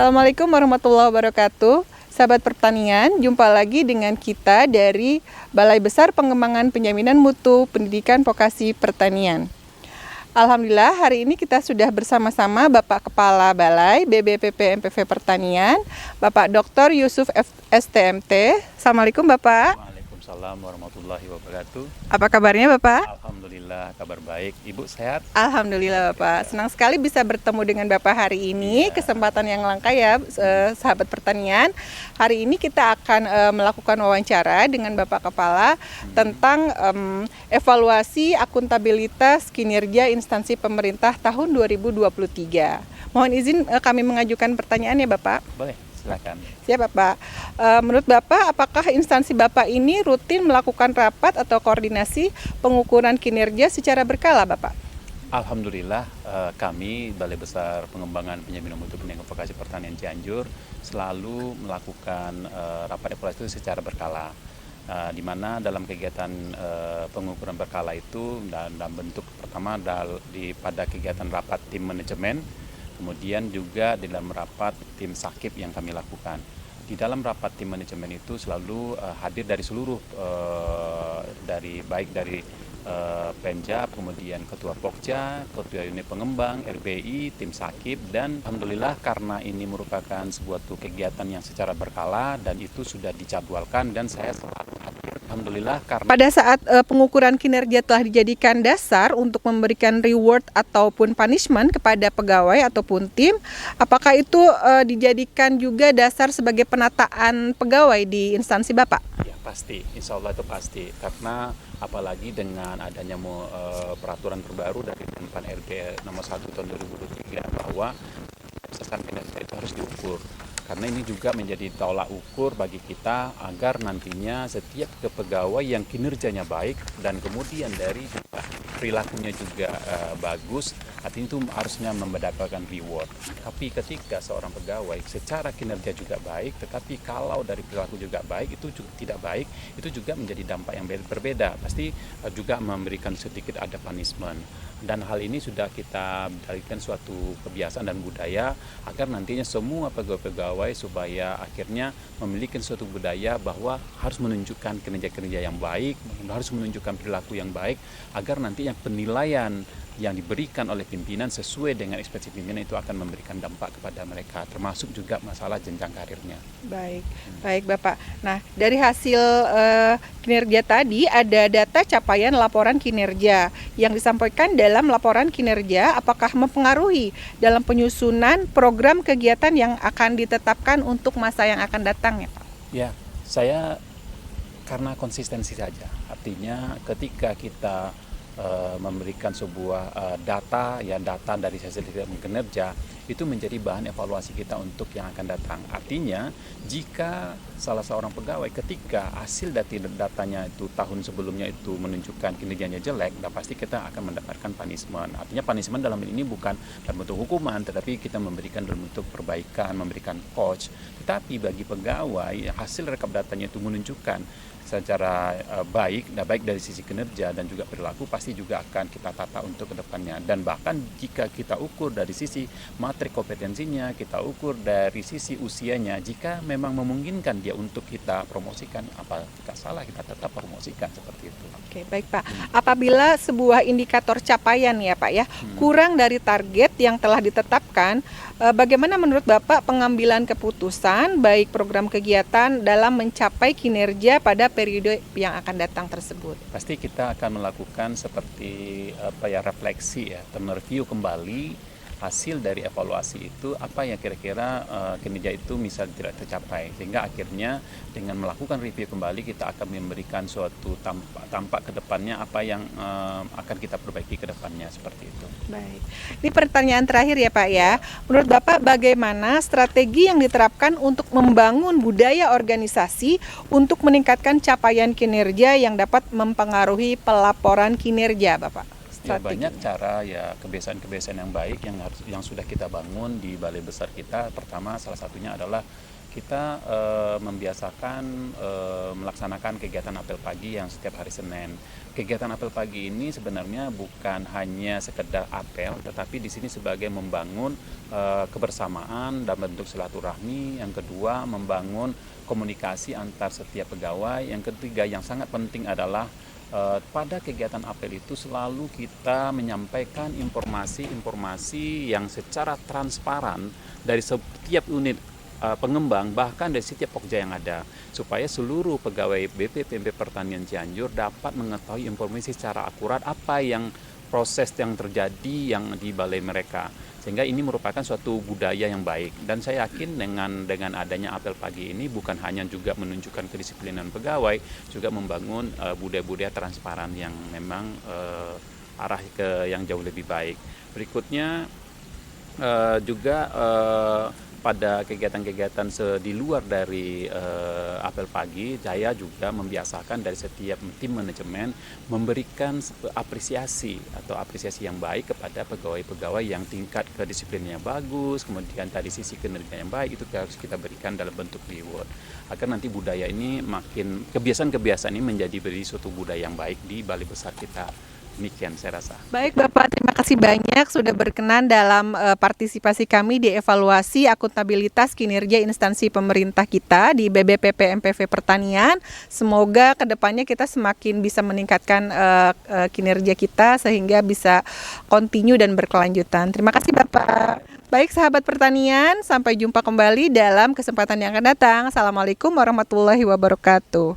Assalamualaikum warahmatullahi wabarakatuh. Sahabat pertanian, jumpa lagi dengan kita dari Balai Besar Pengembangan Penjaminan Mutu Pendidikan Vokasi Pertanian. Alhamdulillah hari ini kita sudah bersama-sama Bapak Kepala Balai BBPP MPV Pertanian, Bapak Dr. Yusuf STMT. Assalamualaikum Bapak. Waalaikumsalam warahmatullahi wabarakatuh. Apa kabarnya Bapak? Alhamdulillah kabar baik. Ibu sehat? Alhamdulillah Bapak. Senang sekali bisa bertemu dengan Bapak hari ini. Kesempatan yang langka ya sahabat pertanian. Hari ini kita akan melakukan wawancara dengan Bapak Kepala tentang evaluasi akuntabilitas kinerja instansi pemerintah tahun 2023. Mohon izin kami mengajukan pertanyaan ya Bapak. Boleh, silakan. Siap Bapak. Menurut Bapak, apakah instansi Bapak ini rutin melakukan rapat atau koordinasi pengukuran kinerja secara berkala Bapak? Alhamdulillah kami Balai Besar Pengembangan Penjaminan Mutu Pendidikan Vokasi Pertanian Cianjur selalu melakukan rapat evaluasi itu secara berkala. Di mana dalam kegiatan pengukuran berkala itu dalam bentuk pertama pada kegiatan rapat tim manajemen, kemudian juga di dalam rapat tim sakip yang kami lakukan. Di dalam rapat tim manajemen itu selalu hadir dari seluruh baik dari Penjab, kemudian Ketua Pokja, Ketua Unit Pengembang, RBI, tim sakip, dan alhamdulillah karena ini merupakan sebuah kegiatan yang secara berkala dan itu sudah dijadwalkan dan saya selalu hadir. Alhamdulillah karena pada saat pengukuran kinerja telah dijadikan dasar untuk memberikan reward ataupun punishment kepada pegawai ataupun tim, apakah itu dijadikan juga dasar sebagai penataan pegawai di instansi Bapak? Ya pasti, insya Allah itu pasti, karena apalagi dengan adanya peraturan terbaru dari Menpan RB nomor 1 tahun 2023 bahwa kesuksesan kinerja itu harus diukur. Karena ini juga menjadi tolak ukur bagi kita agar nantinya setiap kepegawai yang kinerjanya baik dan kemudian dari juga perilakunya juga bagus, artinya itu harusnya mendapatkan reward. Tapi ketika seorang pegawai secara kinerja juga baik, tetapi kalau dari perilaku juga baik, itu juga tidak baik, itu juga menjadi dampak yang berbeda. Pasti juga memberikan sedikit ada punishment. Dan hal ini sudah kita jadikan suatu kebiasaan dan budaya agar nantinya semua pegawai-pegawai supaya akhirnya memiliki suatu budaya bahwa harus menunjukkan kinerja-kinerja yang baik, harus menunjukkan perilaku yang baik agar nantinya penilaian yang diberikan oleh pimpinan sesuai dengan ekspektasi pimpinan itu akan memberikan dampak kepada mereka, termasuk juga masalah jenjang karirnya. Baik, baik Bapak. Nah, dari hasil kinerja tadi ada data capaian laporan kinerja yang disampaikan dalam laporan kinerja, apakah mempengaruhi dalam penyusunan program kegiatan yang akan ditetapkan untuk masa yang akan datang ya Pak? Ya, saya karena konsistensi saja, artinya ketika kita memberikan sebuah data dari hasil kinerja itu menjadi bahan evaluasi kita untuk yang akan datang. Artinya jika salah seorang pegawai ketika hasil datanya itu tahun sebelumnya itu menunjukkan kinerjanya jelek, nah pasti kita akan mendapatkan punishment. Artinya punishment dalam ini bukan dalam bentuk hukuman, tetapi kita memberikan dalam bentuk perbaikan, memberikan coach. Tetapi bagi pegawai hasil rekap datanya itu menunjukkan secara baik dari sisi kinerja dan juga perilaku, pasti juga akan kita tata untuk kedepannya. Dan bahkan jika kita ukur dari sisi materi kompetensinya, kita ukur dari sisi usianya, jika memang memungkinkan dia untuk kita promosikan, apa kita salah kita tetap promosikan seperti itu. Oke, baik Pak. Apabila sebuah indikator capaian ya Pak ya, kurang dari target yang telah ditetapkan, bagaimana menurut Bapak pengambilan keputusan baik program kegiatan dalam mencapai kinerja pada periode yang akan datang tersebut? Pasti kita akan melakukan seperti refleksi ya, mereview kembali hasil dari evaluasi itu, apa yang kira-kira kinerja itu misal tidak tercapai, sehingga akhirnya dengan melakukan review kembali kita akan memberikan suatu tampak ke depannya apa yang akan kita perbaiki ke depannya, seperti itu. Baik, ini pertanyaan terakhir ya Pak ya. Menurut Bapak bagaimana strategi yang diterapkan untuk membangun budaya organisasi untuk meningkatkan capaian kinerja yang dapat mempengaruhi pelaporan kinerja Bapak? Ya, banyak cara ya, kebiasaan-kebiasaan yang baik yang sudah kita bangun di balai besar kita. Pertama salah satunya adalah kita membiasakan melaksanakan kegiatan apel pagi yang setiap hari Senin. Kegiatan apel pagi ini sebenarnya bukan hanya sekedar apel, tetapi di sini sebagai membangun kebersamaan dan bentuk silaturahmi. Yang kedua, membangun komunikasi antar setiap pegawai. Yang ketiga, yang sangat penting adalah pada kegiatan apel itu selalu kita menyampaikan informasi-informasi yang secara transparan dari setiap unit pengembang, bahkan dari setiap pokja yang ada, supaya seluruh pegawai BPPMP Pertanian Cianjur dapat mengetahui informasi secara akurat apa yang proses yang terjadi yang di balai mereka, sehingga ini merupakan suatu budaya yang baik. Dan saya yakin dengan adanya apel pagi ini bukan hanya juga menunjukkan kedisiplinan pegawai, juga membangun budaya-budaya transparan yang memang arah ke yang jauh lebih baik. Berikutnya juga pada kegiatan-kegiatan di luar dari apel pagi, saya juga membiasakan dari setiap tim manajemen memberikan apresiasi yang baik kepada pegawai-pegawai yang tingkat kedisiplinnya bagus, kemudian dari sisi kinerja yang baik, itu harus kita berikan dalam bentuk reward, agar nanti budaya ini makin, kebiasaan-kebiasaan ini menjadi suatu budaya yang baik di balai besar kita. Demikian saya rasa. Baik Bapak, terima kasih banyak sudah berkenan dalam partisipasi kami di evaluasi akuntabilitas kinerja instansi pemerintah kita di BBPP MPV Pertanian. Semoga kedepannya kita semakin bisa meningkatkan kinerja kita sehingga bisa kontinu dan berkelanjutan. Terima kasih Bapak. Baik sahabat pertanian, sampai jumpa kembali dalam kesempatan yang akan datang. Assalamualaikum warahmatullahi wabarakatuh.